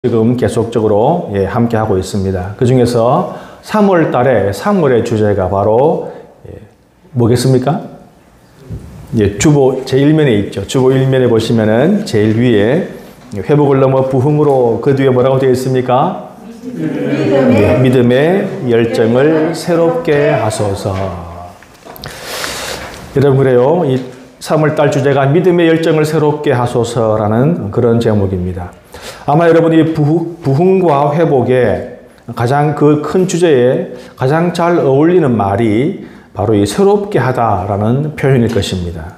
지금 계속적으로 함께 하고 있습니다. 그 중에서 3월 달에 3월의 주제가 바로 뭐겠습니까? 주보 제1면에 있죠. 주보 1면에 보시면은 제일 위에 회복을 넘어 부흥으로 그 뒤에 뭐라고 되어 있습니까? 믿음의 열정을 새롭게 하소서. 여러분 그래요. 이 3월 달 주제가 믿음의 열정을 새롭게 하소서라는 그런 제목입니다. 아마 여러분이 부흥과 회복에 가장 그 큰 주제에 가장 잘 어울리는 말이 바로 이 새롭게 하다라는 표현일 것입니다.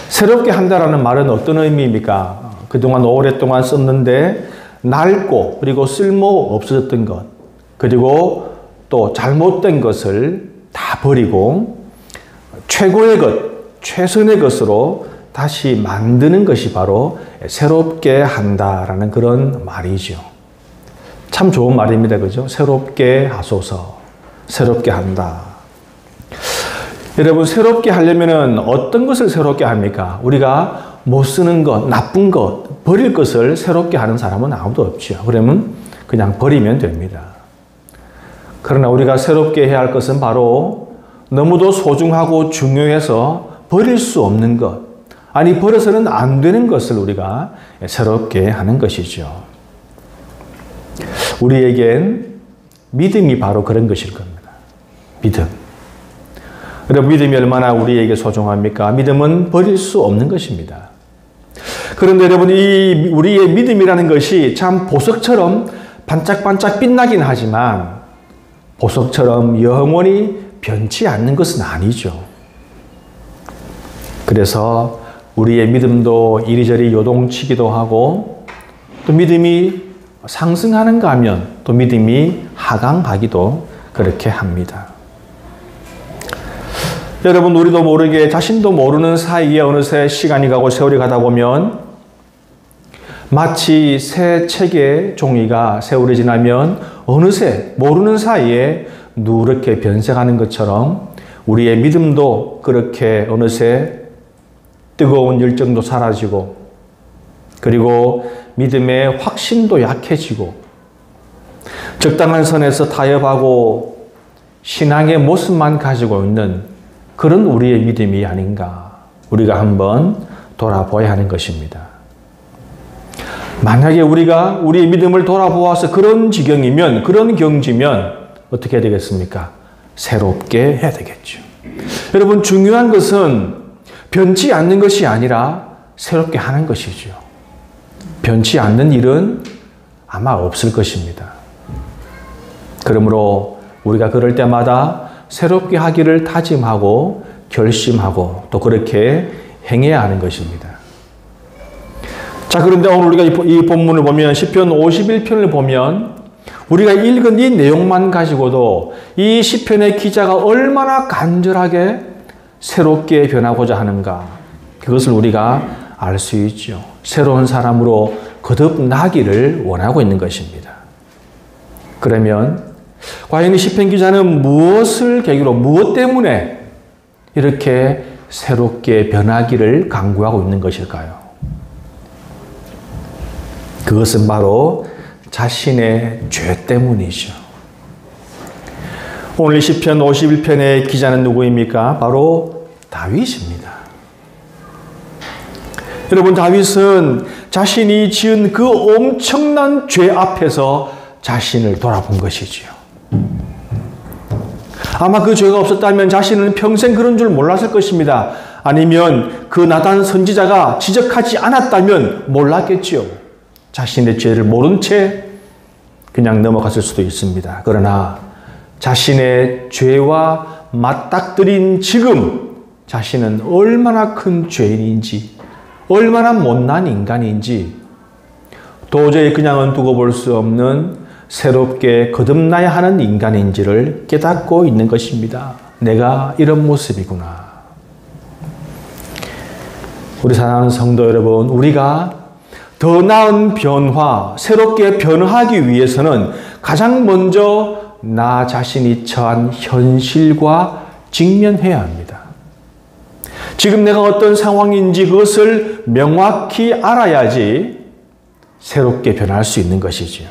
새롭게 한다라는 말은 어떤 의미입니까? 그동안 오랫동안 썼는데 낡고 그리고 쓸모 없어졌던 것, 그리고 또 잘못된 것을 다 버리고 최고의 것, 최선의 것으로 다시 만드는 것이 바로 새롭게 한다라는 그런 말이죠. 참 좋은 말입니다. 그죠? 새롭게 하소서. 새롭게 한다. 여러분, 새롭게 하려면은 어떤 것을 새롭게 합니까? 우리가 못 쓰는 것, 나쁜 것, 버릴 것을 새롭게 하는 사람은 아무도 없죠. 그러면 그냥 버리면 됩니다. 그러나 우리가 새롭게 해야 할 것은 바로 너무도 소중하고 중요해서 버릴 수 없는 것, 아니 버려서는 안 되는 것을 우리가 새롭게 하는 것이죠. 우리에겐 믿음이 바로 그런 것일 겁니다. 믿음. 여러분, 믿음이 얼마나 우리에게 소중합니까? 믿음은 버릴 수 없는 것입니다. 그런데 여러분, 이 우리의 믿음이라는 것이 참 보석처럼 반짝반짝 빛나긴 하지만 보석처럼 영원히 변치 않는 것은 아니죠. 그래서 우리의 믿음도 이리저리 요동치기도 하고 또 믿음이 상승하는가 하면 또 믿음이 하강하기도 그렇게 합니다. 여러분, 우리도 모르게 자신도 모르는 사이에 어느새 시간이 가고 세월이 가다 보면 마치 새 책의 종이가 세월이 지나면 어느새 모르는 사이에 누렇게 변색하는 것처럼 우리의 믿음도 그렇게 어느새 뜨거운 열정도 사라지고 그리고 믿음의 확신도 약해지고 적당한 선에서 타협하고 신앙의 모습만 가지고 있는 그런 우리의 믿음이 아닌가 우리가 한번 돌아보아야 하는 것입니다. 만약에 우리가 우리의 믿음을 돌아보아서 그런 지경이면 그런 경지면 어떻게 해야 되겠습니까? 새롭게 해야 되겠죠. 여러분, 중요한 것은 변치 않는 것이 아니라 새롭게 하는 것이죠. 변치 않는 일은 아마 없을 것입니다. 그러므로 우리가 그럴 때마다 새롭게 하기를 다짐하고 결심하고 또 그렇게 행해야 하는 것입니다. 자, 그런데 오늘 우리가 이 본문을 보면 시편 51편을 보면 우리가 읽은 이 내용만 가지고도 이 시편의 기자가 얼마나 간절하게 새롭게 변하고자 하는가, 그것을 우리가 알 수 있죠. 새로운 사람으로 거듭나기를 원하고 있는 것입니다. 그러면 과연 이 시편 기자는 무엇을 계기로, 무엇 때문에 이렇게 새롭게 변하기를 강구하고 있는 것일까요? 그것은 바로 자신의 죄 때문이죠. 오늘 시편 51편의 기자는 누구입니까? 바로 다윗입니다. 여러분, 다윗은 자신이 지은 그 엄청난 죄 앞에서 자신을 돌아본 것이지요. 아마 그 죄가 없었다면 자신은 평생 그런 줄 몰랐을 것입니다. 아니면 그 나단 선지자가 지적하지 않았다면 몰랐겠지요. 자신의 죄를 모른 채 그냥 넘어갔을 수도 있습니다. 그러나 자신의 죄와 맞닥뜨린 지금 자신은 얼마나 큰 죄인인지, 얼마나 못난 인간인지 도저히 그냥은 두고 볼 수 없는 새롭게 거듭나야 하는 인간인지를 깨닫고 있는 것입니다. 내가 이런 모습이구나. 우리 사랑하는 성도 여러분, 우리가 더 나은 변화, 새롭게 변화하기 위해서는 가장 먼저 나 자신이 처한 현실과 직면해야 합니다. 지금 내가 어떤 상황인지 그것을 명확히 알아야지 새롭게 변할 수 있는 것이지요.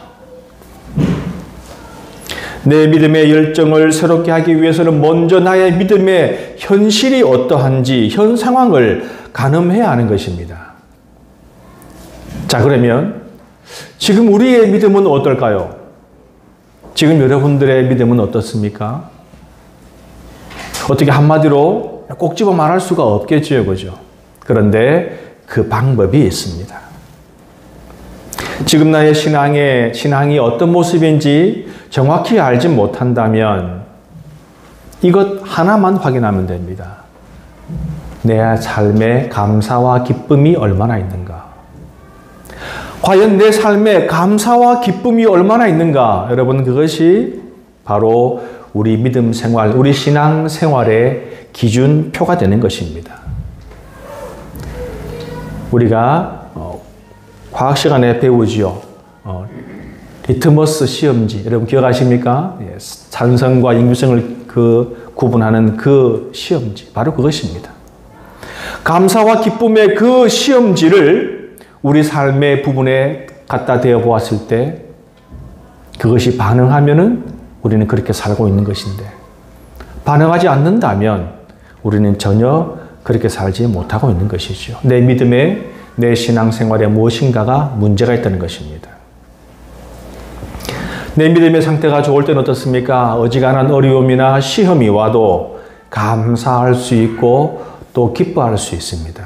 내 믿음의 열정을 새롭게 하기 위해서는 먼저 나의 믿음의 현실이 어떠한지 현 상황을 가늠해야 하는 것입니다. 자, 그러면 지금 우리의 믿음은 어떨까요? 지금 여러분들의 믿음은 어떻습니까? 어떻게 한마디로 꼭 집어 말할 수가 없겠죠, 그죠? 그런데 그 방법이 있습니다. 지금 나의 신앙이 어떤 모습인지 정확히 알지 못한다면 이것 하나만 확인하면 됩니다. 내 삶에 감사와 기쁨이 얼마나 있는가? 과연 내 삶에 감사와 기쁨이 얼마나 있는가? 여러분, 그것이 바로 우리 믿음 생활, 우리 신앙 생활의 기준표가 되는 것입니다. 우리가 과학 시간에 배우지요. 리트머스 시험지, 여러분 기억하십니까? 산성과 인유성을 구분하는 그 시험지, 바로 그것입니다. 감사와 기쁨의 그 시험지를 우리 삶의 부분에 갖다 대어 보았을 때 그것이 반응하면은 우리는 그렇게 살고 있는 것인데, 반응하지 않는다면 우리는 전혀 그렇게 살지 못하고 있는 것이죠. 내 믿음에, 내 신앙생활에 무엇인가가 문제가 있다는 것입니다. 내 믿음의 상태가 좋을 때는 어떻습니까? 어지간한 어려움이나 시험이 와도 감사할 수 있고 또 기뻐할 수 있습니다.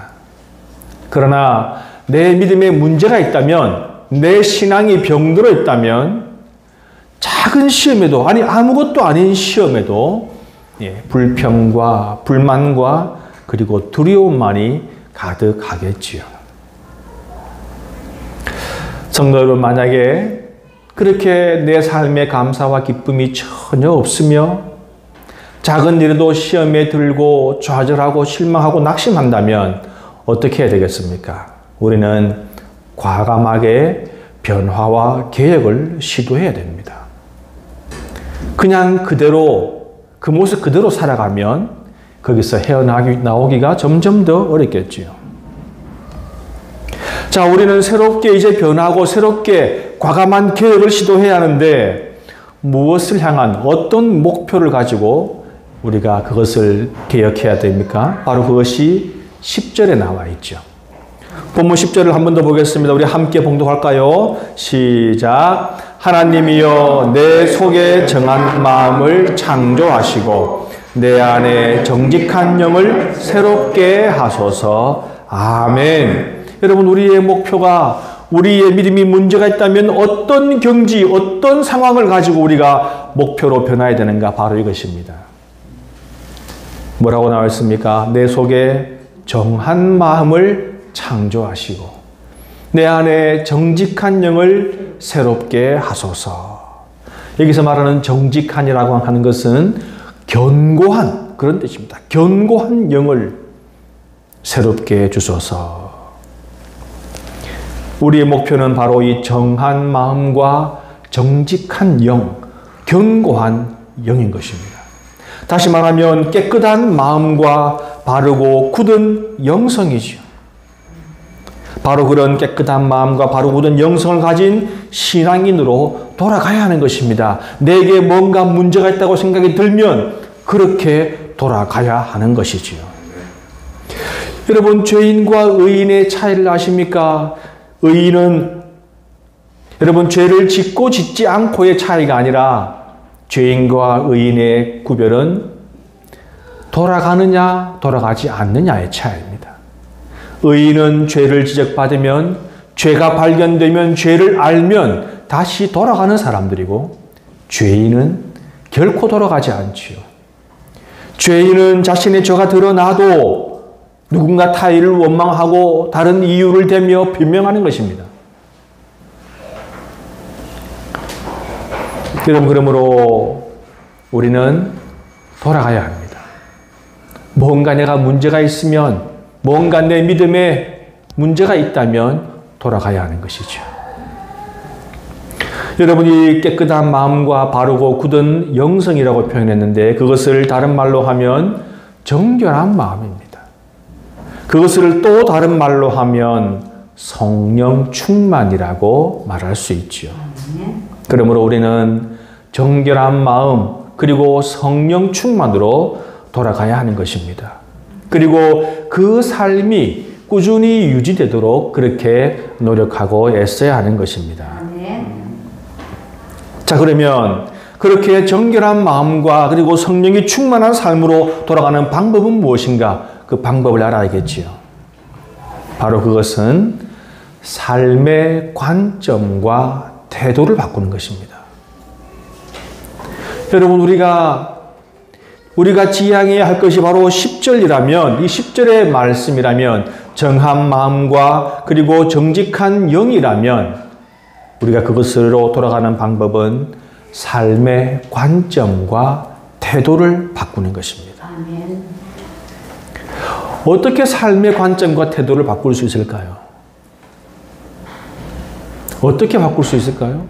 그러나 내 믿음에 문제가 있다면, 내 신앙이 병들어 있다면 작은 시험에도, 아니 아무것도 아닌 시험에도 불평과 불만과 그리고 두려움만이 가득하겠지요. 성도 여러분, 만약에 그렇게 내 삶에 감사와 기쁨이 전혀 없으며 작은 일에도 시험에 들고 좌절하고 실망하고 낙심한다면 어떻게 해야 되겠습니까? 우리는 과감하게 변화와 개혁을 시도해야 됩니다. 그냥 그대로, 그 모습 그대로 살아가면 거기서 헤어나오기가 점점 더 어렵겠지요. 자, 우리는 새롭게 이제 변하고 새롭게 과감한 개혁을 시도해야 하는데 무엇을 향한 어떤 목표를 가지고 우리가 그것을 개혁해야 됩니까? 바로 그것이 10절에 나와 있죠. 본문 10절을 한 번 더 보겠습니다. 우리 함께 봉독할까요? 시작. 하나님이여 내 속에 정한 마음을 창조하시고 내 안에 정직한 영을 새롭게 하소서. 아멘. 여러분, 우리의 목표가, 우리의 믿음이 문제가 있다면 어떤 경지, 어떤 상황을 가지고 우리가 목표로 변화해야 되는가? 바로 이것입니다. 뭐라고 나와 있습니까? 내 속에 정한 마음을 창조하시고 내 안에 정직한 영을 새롭게 하소서. 여기서 말하는 정직한이라고 하는 것은 견고한 그런 뜻입니다. 견고한 영을 새롭게 해주소서. 우리의 목표는 바로 이 정한 마음과 정직한 영, 견고한 영인 것입니다. 다시 말하면 깨끗한 마음과 바르고 굳은 영성이지요. 바로 그런 깨끗한 마음과 바로 굳은 영성을 가진 신앙인으로 돌아가야 하는 것입니다. 내게 뭔가 문제가 있다고 생각이 들면 그렇게 돌아가야 하는 것이지요. 여러분, 죄인과 의인의 차이를 아십니까? 의인은 여러분 죄를 짓고 짓지 않고의 차이가 아니라 죄인과 의인의 구별은 돌아가느냐 돌아가지 않느냐의 차이입니다. 의인은 죄를 지적받으면, 죄가 발견되면, 죄를 알면 다시 돌아가는 사람들이고 죄인은 결코 돌아가지 않지요. 죄인은 자신의 죄가 드러나도 누군가 타인을 원망하고 다른 이유를 대며 변명하는 것입니다. 여러분, 그러므로 우리는 돌아가야 합니다. 뭔가 내가 문제가 있으면, 뭔가 내 믿음에 문제가 있다면 돌아가야 하는 것이죠. 여러분이 깨끗한 마음과 바르고 굳은 영성이라고 표현했는데 그것을 다른 말로 하면 정결한 마음입니다. 그것을 또 다른 말로 하면 성령 충만이라고 말할 수 있죠. 그러므로 우리는 정결한 마음 그리고 성령 충만으로 돌아가야 하는 것입니다. 그리고 그 삶이 꾸준히 유지되도록 그렇게 노력하고 애써야 하는 것입니다. 자, 그러면 그렇게 정결한 마음과 그리고 성령이 충만한 삶으로 돌아가는 방법은 무엇인가? 그 방법을 알아야겠지요. 바로 그것은 삶의 관점과 태도를 바꾸는 것입니다. 여러분, 우리가 지향해야 할 것이 바로 10절이라면, 이 10절의 말씀이라면, 정한 마음과 그리고 정직한 영이라면, 우리가 그것으로 돌아가는 방법은 삶의 관점과 태도를 바꾸는 것입니다. 아멘. 어떻게 삶의 관점과 태도를 바꿀 수 있을까요? 어떻게 바꿀 수 있을까요?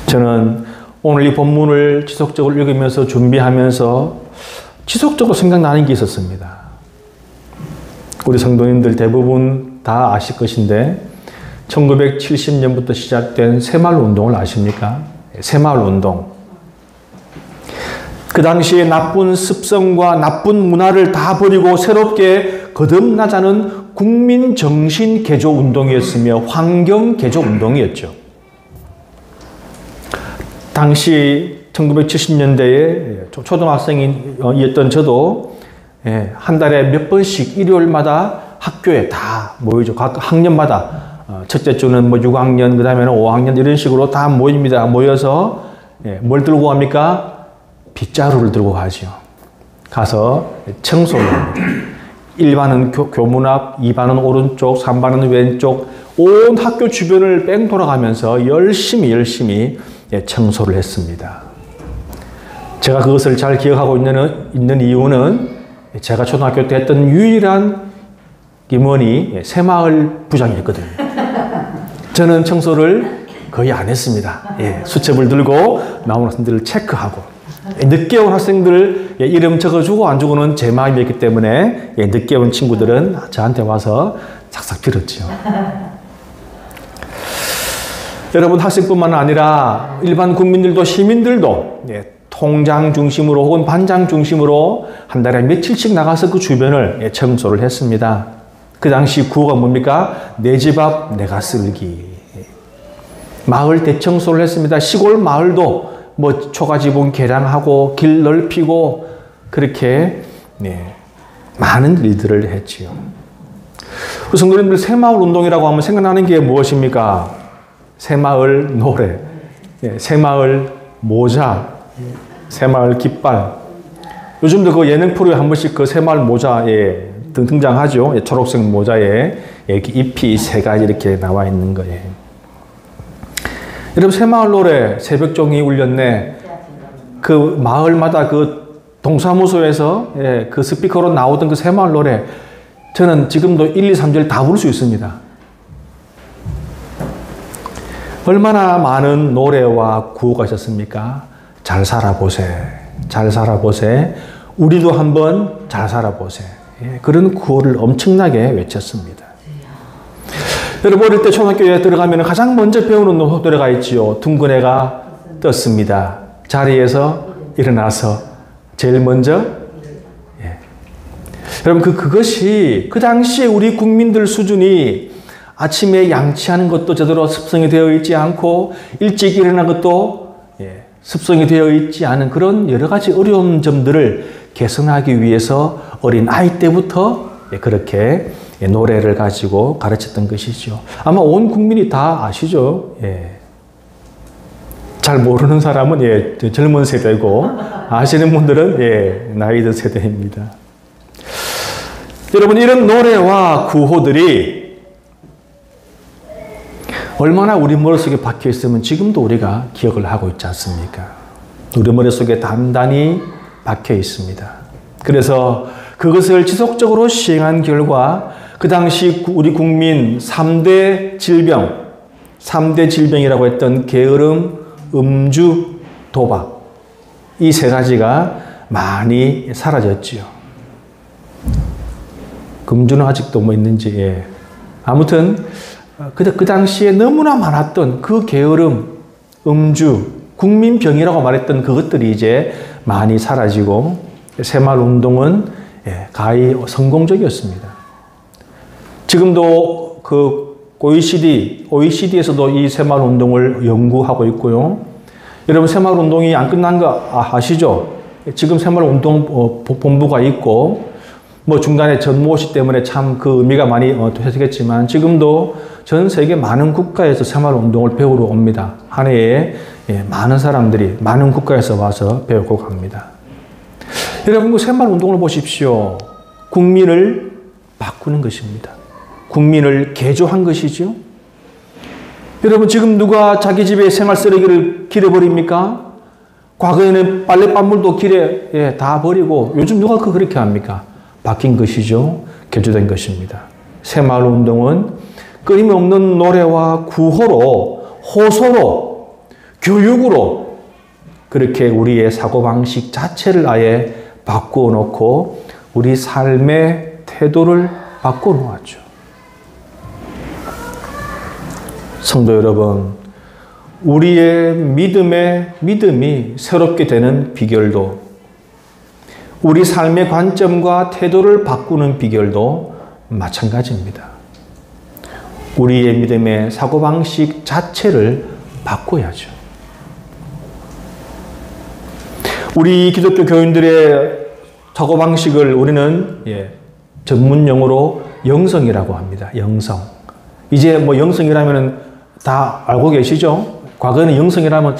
저는 오늘 이 본문을 지속적으로 읽으면서 준비하면서 지속적으로 생각나는 게 있었습니다. 우리 성도님들 대부분 다 아실 것인데 1970년부터 시작된 새마을운동을 아십니까? 새마을운동. 그 당시에 나쁜 습성과 나쁜 문화를 다 버리고 새롭게 거듭나자는 국민정신개조운동이었으며 환경개조운동이었죠. 당시 1970년대에 초등학생이었던 저도 한 달에 몇 번씩 일요일마다 학교에 다 모이죠. 각 학년마다 첫째 주는 뭐 6학년, 그 다음에는 5학년 이런 식으로 다 모입니다. 모여서 뭘 들고 갑니까? 빗자루를 들고 가죠. 가서 청소를 합니다. 1반은 교문 앞, 2반은 오른쪽, 3반은 왼쪽, 온 학교 주변을 뺑 돌아가면서 열심히 청소를 했습니다. 제가 그것을 잘 기억하고 있는 이유는 제가 초등학교 때 했던 유일한 임원이 새마을 부장이었거든요. 저는 청소를 거의 안 했습니다. 수첩을 들고 나온 학생들을 체크하고 늦게 온 학생들 이름 적어주고 안 주고는 제 마음이었기 때문에 늦게 온 친구들은 저한테 와서 싹싹 빌었죠. 여러분, 학생뿐만 아니라 일반 국민들도 시민들도 통장 중심으로 혹은 반장 중심으로 한 달에 며칠씩 나가서 그 주변을 청소를 했습니다. 그 당시 구호가 뭡니까? 내 집 앞 내가 쓸기. 마을 대청소를 했습니다. 시골 마을도 뭐 초가지붕 개량하고 길 넓히고 그렇게 많은 일들을 했지요. 성도님들, 새마을 운동이라고 하면 생각나는 게 무엇입니까? 새마을 노래, 새마을 모자, 새마을 깃발. 요즘도 그 예능 프로에 한 번씩 그 새마을 모자에 등장하죠. 초록색 모자에 이렇게 잎이 세 가지 이렇게 나와 있는 거예요. 여러분, 새마을 노래 새벽종이 울렸네. 그 마을마다 그 동사무소에서 그 스피커로 나오던 그 새마을 노래, 저는 지금도 1, 2, 3절 다 부를 수 있습니다. 얼마나 많은 노래와 구호가 있었습니까? 잘 살아보세, 잘 살아보세, 우리도 한번 잘 살아보세. 그런 구호를 엄청나게 외쳤습니다. 여러분, 어릴 때 초등학교에 들어가면 가장 먼저 배우는 노래가 있지요. 둥근 애가 떴습니다. 자리에서 일어나서 제일 먼저. 여러분, 그것이 그 당시에 우리 국민들 수준이 아침에 양치하는 것도 제대로 습성이 되어 있지 않고 일찍 일어나는 것도 습성이 되어 있지 않은 그런 여러 가지 어려운 점들을 개선하기 위해서 어린 아이 때부터 그렇게 노래를 가지고 가르쳤던 것이죠. 아마 온 국민이 다 아시죠? 잘 모르는 사람은 젊은 세대고 아시는 분들은 나이 든 세대입니다. 여러분, 이런 노래와 구호들이 얼마나 우리 머릿속에 박혀 있으면 지금도 우리가 기억을 하고 있지 않습니까? 우리 머릿속에 단단히 박혀 있습니다. 그래서 그것을 지속적으로 시행한 결과 그 당시 우리 국민 3대 질병이라고 했던 게으름, 음주, 도박, 이 세 가지가 많이 사라졌지요. 금주는 아직도 뭐 있는지, 예. 아무튼, 그 당시에 너무나 많았던 그 게으름, 음주, 국민병이라고 말했던 그것들이 이제 많이 사라지고, 새마을운동은 예, 가히 성공적이었습니다. 지금도 그 OECD에서도 이 새마을운동을 연구하고 있고요. 여러분, 새마을운동이 안 끝난 거 아시죠? 지금 새마을운동 본부가 있고, 뭐 중간에 전무호시 때문에 참 그 의미가 많이 되겠지만, 지금도 전 세계 많은 국가에서 새마을운동을 배우러 옵니다. 한 해에 예, 많은 사람들이 많은 국가에서 와서 배우고 갑니다. 여러분, 그 새마을운동을 보십시오. 국민을 바꾸는 것입니다. 국민을 개조한 것이죠. 여러분, 지금 누가 자기 집에 생활 쓰레기를 길에 버립니까? 과거에는 빨래방물도 길에 예, 다 버리고, 요즘 누가 그렇게 합니까? 바뀐 것이죠. 개조된 것입니다. 새마을운동은 끊임없는 노래와 구호로, 호소로, 교육으로 그렇게 우리의 사고방식 자체를 아예 바꾸어 놓고 우리 삶의 태도를 바꾸어 놓았죠. 성도 여러분, 우리의 믿음이 새롭게 되는 비결도, 우리 삶의 관점과 태도를 바꾸는 비결도 마찬가지입니다. 우리의 믿음의 사고방식 자체를 바꿔야죠. 우리 기독교 교인들의 사고방식을 우리는 전문용어로 영성이라고 합니다. 영성. 이제 뭐 영성이라면 다 알고 계시죠? 과거에는 영성이라면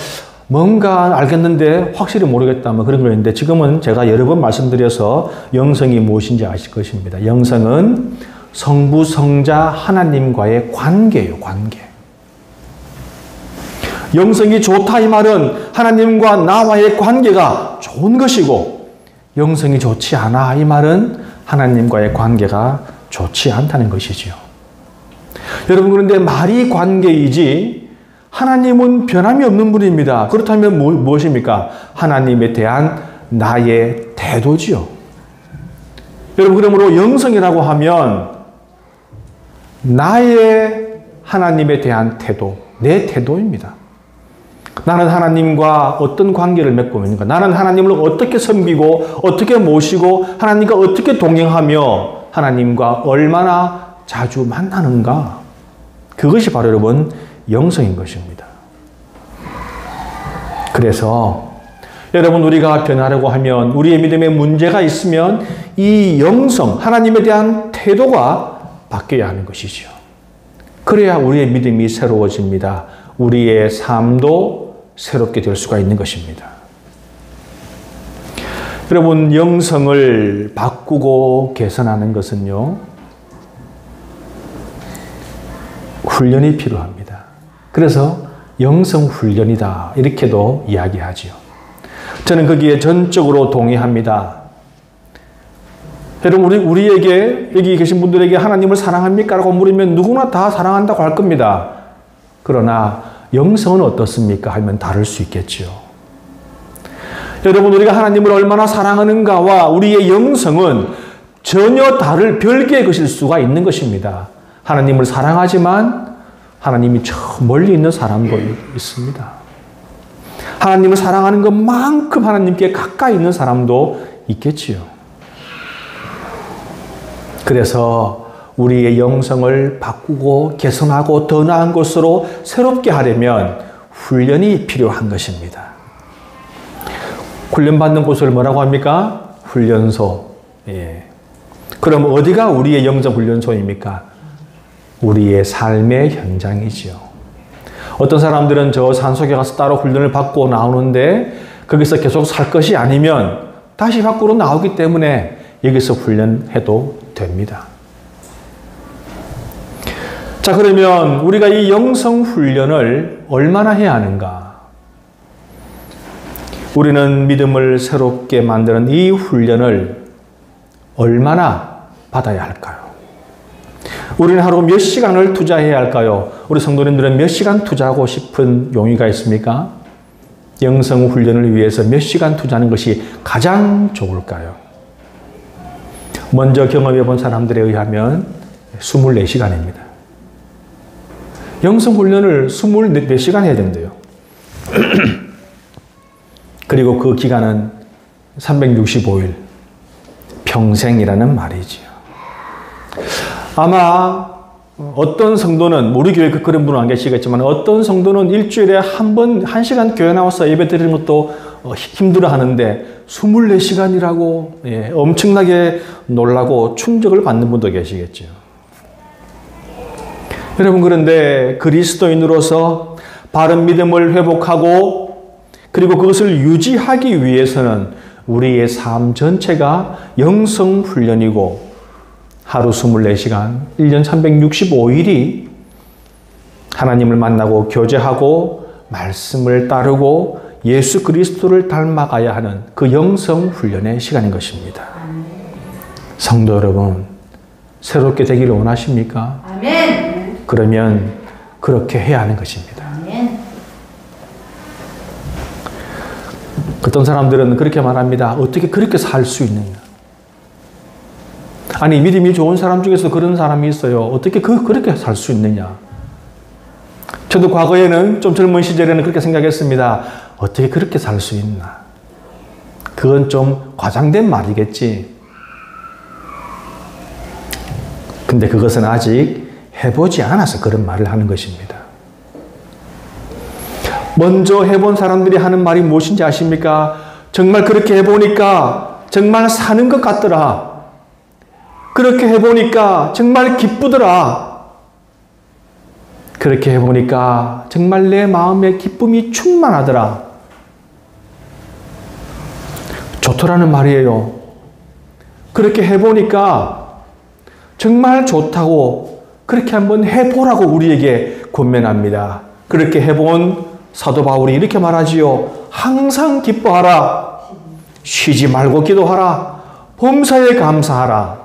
뭔가 알겠는데 확실히 모르겠다 뭐 그런 거였는데, 지금은 제가 여러 번 말씀드려서 영성이 무엇인지 아실 것입니다. 영성은 성부, 성자, 하나님과의 관계예요. 관계. 영성이 좋다 이 말은 하나님과 나와의 관계가 좋은 것이고, 영성이 좋지 않아 이 말은 하나님과의 관계가 좋지 않다는 것이지요. 여러분, 그런데 말이 관계이지 하나님은 변함이 없는 분입니다. 그렇다면 무엇입니까? 하나님에 대한 나의 태도지요. 여러분, 그러므로 영성이라고 하면 나의 하나님에 대한 태도, 내 태도입니다. 나는 하나님과 어떤 관계를 맺고 있는가? 나는 하나님을 어떻게 섬기고 어떻게 모시고 하나님과 어떻게 동행하며 하나님과 얼마나 자주 만나는가? 그것이 바로 여러분 영성인 것입니다. 그래서 여러분, 우리가 변하려고 하면, 우리의 믿음에 문제가 있으면 이 영성, 하나님에 대한 태도가 바뀌어야 하는 것이죠. 그래야 우리의 믿음이 새로워집니다. 우리의 삶도 새롭게 될 수가 있는 것입니다. 여러분, 영성을 바꾸고 개선하는 것은요, 훈련이 필요합니다. 그래서 영성 훈련이다 이렇게도 이야기하지요. 저는 거기에 전적으로 동의합니다. 여러분, 우리에게, 여기 계신 분들에게 하나님을 사랑합니까? 라고 물으면 누구나 다 사랑한다고 할 겁니다. 그러나 영성은 어떻습니까? 하면 다를 수 있겠죠. 여러분, 우리가 하나님을 얼마나 사랑하는가와 우리의 영성은 전혀 다를 별개의 것일 수가 있는 것입니다. 하나님을 사랑하지만 하나님이 저 멀리 있는 사람도 있습니다. 하나님을 사랑하는 것만큼 하나님께 가까이 있는 사람도 있겠지요. 그래서 우리의 영성을 바꾸고 개선하고 더 나은 것으로 새롭게 하려면 훈련이 필요한 것입니다. 훈련받는 곳을 뭐라고 합니까? 훈련소. 예. 그럼 어디가 우리의 영성 훈련소입니까? 우리의 삶의 현장이지요. 어떤 사람들은 저 산속에 가서 따로 훈련을 받고 나오는데 거기서 계속 살 것이 아니면 다시 밖으로 나오기 때문에 여기서 훈련해도 됩니다. 자, 그러면 우리가 이 영성 훈련을 얼마나 해야 하는가? 우리는 믿음을 새롭게 만드는 이 훈련을 얼마나 받아야 할까요? 우리는 하루 몇 시간을 투자해야 할까요? 우리 성도님들은 몇 시간 투자하고 싶은 용의가 있습니까? 영성 훈련을 위해서 몇 시간 투자하는 것이 가장 좋을까요? 먼저 경험해 본 사람들에 의하면 24시간입니다. 영성 훈련을 24시간 해야 된대요. 그리고 그 기간은 365일, 평생이라는 말이지요. 아마 어떤 성도는, 우리 교회 그런 분은 안 계시겠지만 어떤 성도는 일주일에 한 번, 1시간 교회 나와서 예배 드리는 것도 힘들어 하는데 24시간이라고 엄청나게 놀라고 충격을 받는 분도 계시겠죠. 여러분, 그런데 그리스도인으로서 바른 믿음을 회복하고 그리고 그것을 유지하기 위해서는 우리의 삶 전체가 영성 훈련이고 하루 24시간, 1년 365일이 하나님을 만나고 교제하고 말씀을 따르고 예수 그리스도를 닮아가야 하는 그 영성 훈련의 시간인 것입니다. 성도 여러분, 새롭게 되기를 원하십니까? 아멘. 그러면 그렇게 해야 하는 것입니다. 아멘. 어떤 사람들은 그렇게 말합니다. 어떻게 그렇게 살 수 있느냐? 아니, 믿음이 좋은 사람 중에서 그런 사람이 있어요. 어떻게 그렇게 살 수 있느냐? 저도 과거에는 좀 젊은 시절에는 그렇게 생각했습니다. 어떻게 그렇게 살 수 있나? 그건 좀 과장된 말이겠지. 근데 그것은 아직 해보지 않아서 그런 말을 하는 것입니다. 먼저 해본 사람들이 하는 말이 무엇인지 아십니까? 정말 그렇게 해보니까 정말 사는 것 같더라. 그렇게 해보니까 정말 기쁘더라. 그렇게 해보니까 정말 내 마음에 기쁨이 충만하더라. 좋더라는 말이에요. 그렇게 해보니까 정말 좋다고 그렇게 한번 해보라고 우리에게 권면합니다. 그렇게 해본 사도 바울이 이렇게 말하지요. 항상 기뻐하라. 쉬지 말고 기도하라. 범사에 감사하라.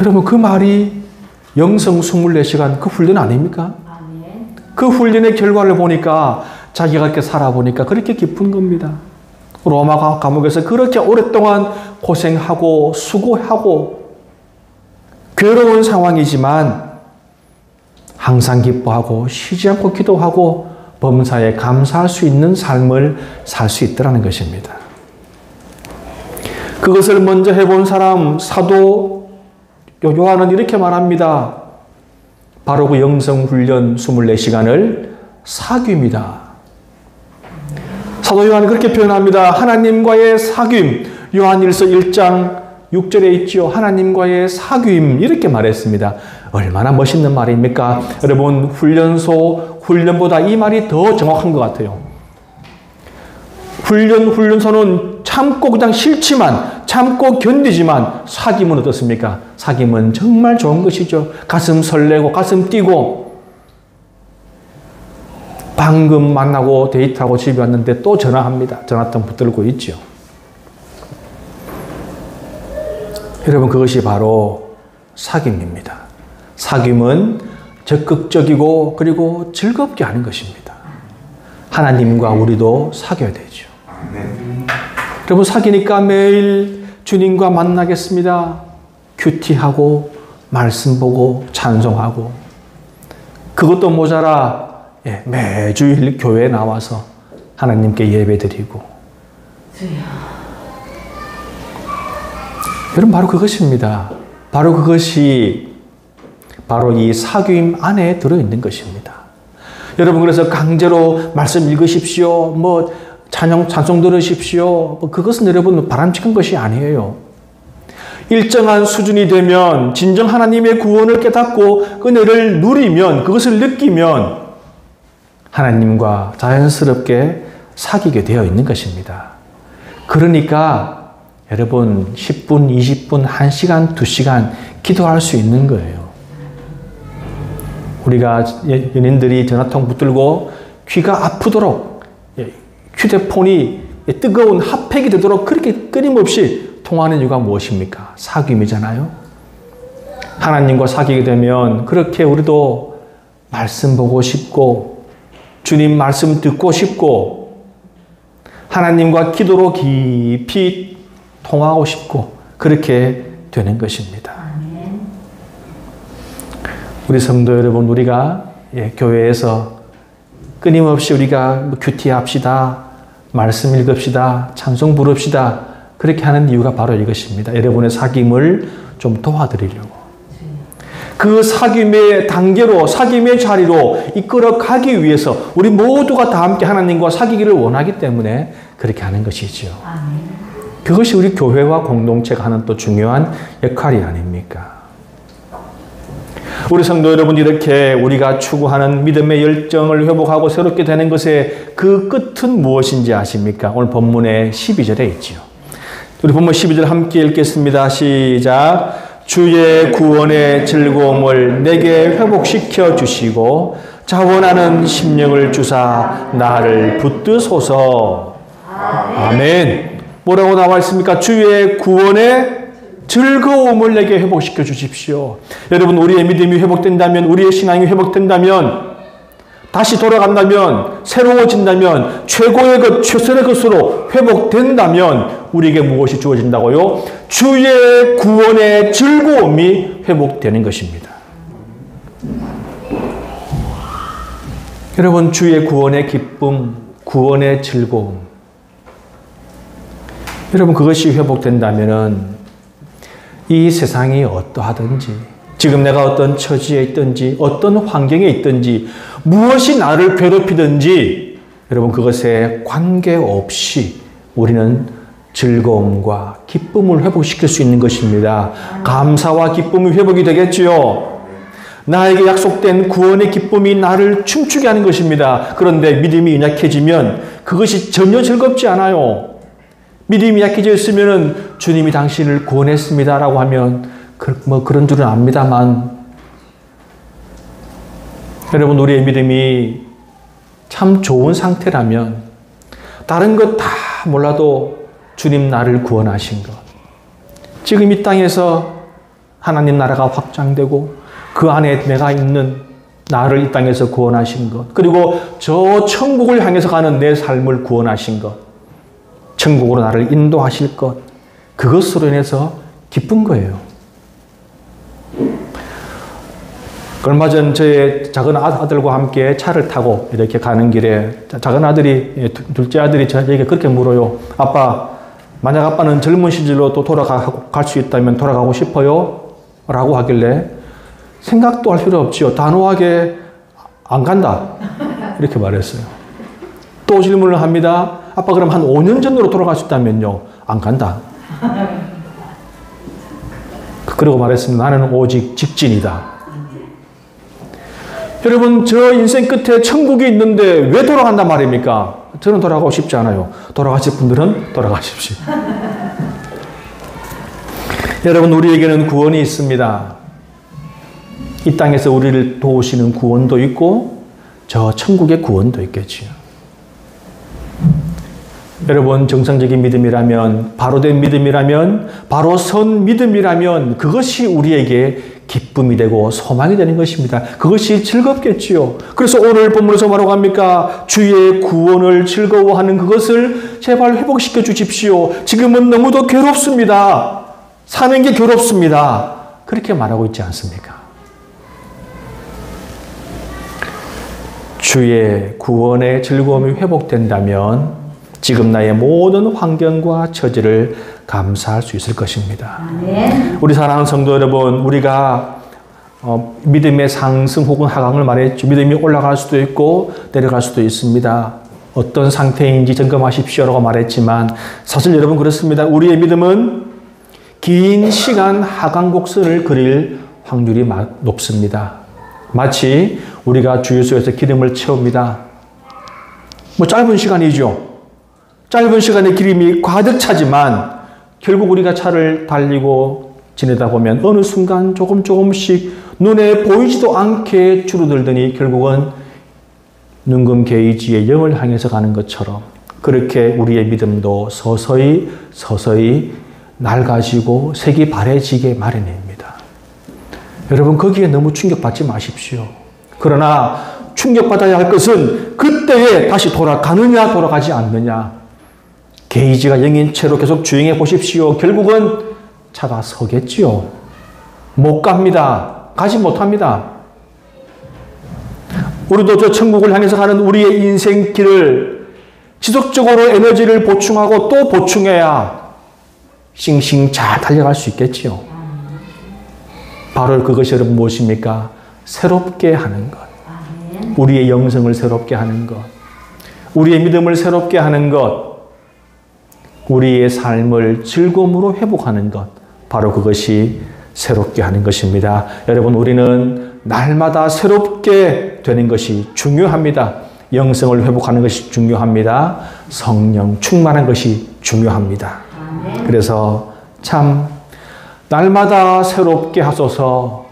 여러분, 그 말이 영성 24시간 그 훈련 아닙니까? 아멘. 그 훈련의 결과를 보니까 자기가 그렇게 살아보니까 그렇게 기쁜 겁니다. 로마 감옥에서 그렇게 오랫동안 고생하고 수고하고 괴로운 상황이지만 항상 기뻐하고 쉬지 않고 기도하고 범사에 감사할 수 있는 삶을 살 수 있다는 것입니다. 그것을 먼저 해본 사람 사도 요한은 이렇게 말합니다. 바로 그 영성훈련 24시간을 사귐이다. 사도 요한은 그렇게 표현합니다. 하나님과의 사귐. 요한일서 1장 6절에 있지요. 하나님과의 사귐 이렇게 말했습니다. 얼마나 멋있는 말입니까? 여러분, 훈련보다 이 말이 더 정확한 것 같아요. 훈련소는 참고 그냥 싫지만 참고 견디지만 사귐은 어떻습니까? 사귐은 정말 좋은 것이죠. 가슴 설레고 가슴 뛰고 방금 만나고 데이트하고 집에 왔는데 또 전화합니다. 전화통 붙들고 있죠. 여러분, 그것이 바로 사귐입니다. 사귐은 적극적이고 그리고 즐겁게 하는 것입니다. 하나님과 우리도 사귀어야 되죠. 여러분, 사귀니까 매일 주님과 만나겠습니다. 큐티하고 말씀 보고 찬송하고 그것도 모자라 매주일 교회에 나와서 하나님께 예배드리고 여러분, 바로 그것입니다. 바로 그것이 바로 이 사귐 안에 들어있는 것입니다. 여러분, 그래서 강제로 말씀 읽으십시오. 찬송 들으십시오. 그것은 여러분 바람직한 것이 아니에요. 일정한 수준이 되면 진정 하나님의 구원을 깨닫고 은혜를 누리면 그것을 느끼면 하나님과 자연스럽게 사귀게 되어 있는 것입니다. 그러니까 여러분 10분, 20분, 1시간, 2시간 기도할 수 있는 거예요. 우리가 연인들이 전화통 붙들고 귀가 아프도록 휴대폰이 뜨거운 핫팩이 되도록 그렇게 끊임없이 통하는 이유가 무엇입니까? 사귐이잖아요. 하나님과 사귀게 되면 그렇게 우리도 말씀 보고 싶고 주님 말씀 듣고 싶고 하나님과 기도로 깊이 통하고 싶고 그렇게 되는 것입니다. 우리 성도 여러분, 우리가 교회에서 끊임없이 우리가 큐티합시다, 말씀 읽읍시다, 찬송 부릅시다, 그렇게 하는 이유가 바로 이것입니다. 여러분의 사귐을 좀 도와드리려고. 그 사귐의 단계로, 사귐의 자리로 이끌어 가기 위해서 우리 모두가 다 함께 하나님과 사귀기를 원하기 때문에 그렇게 하는 것이죠. 그것이 우리 교회와 공동체가 하는 또 중요한 역할이 아닙니까? 우리 성도 여러분, 이렇게 우리가 추구하는 믿음의 열정을 회복하고 새롭게 되는 것의 그 끝은 무엇인지 아십니까? 오늘 본문의 12절에 있지요. 우리 본문 12절 함께 읽겠습니다. 시작. 주의 구원의 즐거움을 내게 회복시켜 주시고 자원하는 심령을 주사 나를 붙드소서. 아멘. 뭐라고 나와 있습니까? 주의 구원의 즐거움을 내게 회복시켜 주십시오. 여러분, 우리의 믿음이 회복된다면, 우리의 신앙이 회복된다면, 다시 돌아간다면, 새로워진다면, 최고의 것, 최선의 것으로 회복된다면 우리에게 무엇이 주어진다고요? 주의 구원의 즐거움이 회복되는 것입니다. 여러분, 주의 구원의 기쁨, 구원의 즐거움, 여러분, 그것이 회복된다면은 이 세상이 어떠하든지, 지금 내가 어떤 처지에 있든지, 어떤 환경에 있든지, 무엇이 나를 괴롭히든지, 여러분, 그것에 관계없이 우리는 즐거움과 기쁨을 회복시킬 수 있는 것입니다. 감사와 기쁨이 회복이 되겠지요. 나에게 약속된 구원의 기쁨이 나를 춤추게 하는 것입니다. 그런데 믿음이 약해지면 그것이 전혀 즐겁지 않아요. 믿음이 약해져 있으면 주님이 당신을 구원했습니다라고 하면 그런 줄은 압니다만, 여러분, 우리의 믿음이 참 좋은 상태라면 다른 것 다 몰라도 주님 나를 구원하신 것, 지금 이 땅에서 하나님 나라가 확장되고 그 안에 내가 있는 나를 이 땅에서 구원하신 것, 그리고 저 천국을 향해서 가는 내 삶을 구원하신 것, 천국으로 나를 인도하실 것, 그것으로 인해서 기쁜 거예요. 얼마 전 저의 작은 아들과 함께 차를 타고 이렇게 가는 길에 작은 아들이, 둘째 아들이 저에게 그렇게 물어요. 아빠, 만약 아빠는 젊은 시절로 또 갈 수 있다면 돌아가고 싶어요? 라고 하길래 생각도 할 필요 없지요. 단호하게 안 간다. 이렇게 말했어요. 또 질문을 합니다. 아빠, 그럼 한 5년 전으로 돌아갈 수 있다면요? 안 간다. 그리고 말했습니다. 나는 오직 직진이다. 여러분, 저 인생 끝에 천국이 있는데 왜 돌아간단 말입니까? 저는 돌아가고 싶지 않아요. 돌아가실 분들은 돌아가십시오. 여러분, 우리에게는 구원이 있습니다. 이 땅에서 우리를 도우시는 구원도 있고 저 천국의 구원도 있겠지요. 여러분, 정상적인 믿음이라면, 바로 된 믿음이라면, 바로 선 믿음이라면 그것이 우리에게 기쁨이 되고 소망이 되는 것입니다. 그것이 즐겁겠지요. 그래서 오늘 본문에서 뭐라고 합니까? 주의 구원을 즐거워하는 그것을 제발 회복시켜 주십시오. 지금은 너무도 괴롭습니다. 사는 게 괴롭습니다. 그렇게 말하고 있지 않습니까? 주의 구원의 즐거움이 회복된다면 지금 나의 모든 환경과 처지를 감사할 수 있을 것입니다. 아멘. 우리 사랑하는 성도 여러분, 우리가 믿음의 상승 혹은 하강을 말했죠. 믿음이 올라갈 수도 있고 내려갈 수도 있습니다. 어떤 상태인지 점검하십시오라고 말했지만 사실 여러분 그렇습니다. 우리의 믿음은 긴 시간 하강 곡선을 그릴 확률이 높습니다. 마치 우리가 주유소에서 기름을 채웁니다. 짧은 시간이죠. 짧은 시간에 기름이 가득 차지만 결국 우리가 차를 달리고 지내다 보면 어느 순간 조금씩 눈에 보이지도 않게 줄어들더니 결국은 눈금 게이지의 0을 향해서 가는 것처럼 그렇게 우리의 믿음도 서서히 낡아지고 색이 바래지게 마련입니다. 여러분, 거기에 너무 충격받지 마십시오. 그러나 충격받아야 할 것은 그때에 다시 돌아가느냐 돌아가지 않느냐. 게이지가 0인 채로 계속 주행해 보십시오. 결국은 차가 서겠지요. 못 갑니다. 가지 못합니다. 우리도 저 천국을 향해서 가는 우리의 인생길을 지속적으로 에너지를 보충하고 또 보충해야 싱싱 잘 달려갈 수 있겠지요. 바로 그것이 여러분 무엇입니까? 새롭게 하는 것. 우리의 영성을 새롭게 하는 것. 우리의 믿음을 새롭게 하는 것. 우리의 삶을 즐거움으로 회복하는 것. 바로 그것이 새롭게 하는 것입니다. 여러분, 우리는 날마다 새롭게 되는 것이 중요합니다. 영성을 회복하는 것이 중요합니다. 성령 충만한 것이 중요합니다. 그래서 참 날마다 새롭게 하소서,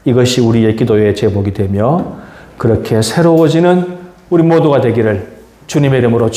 이것이 우리의 기도의 제목이 되며 그렇게 새로워지는 우리 모두가 되기를 주님의 이름으로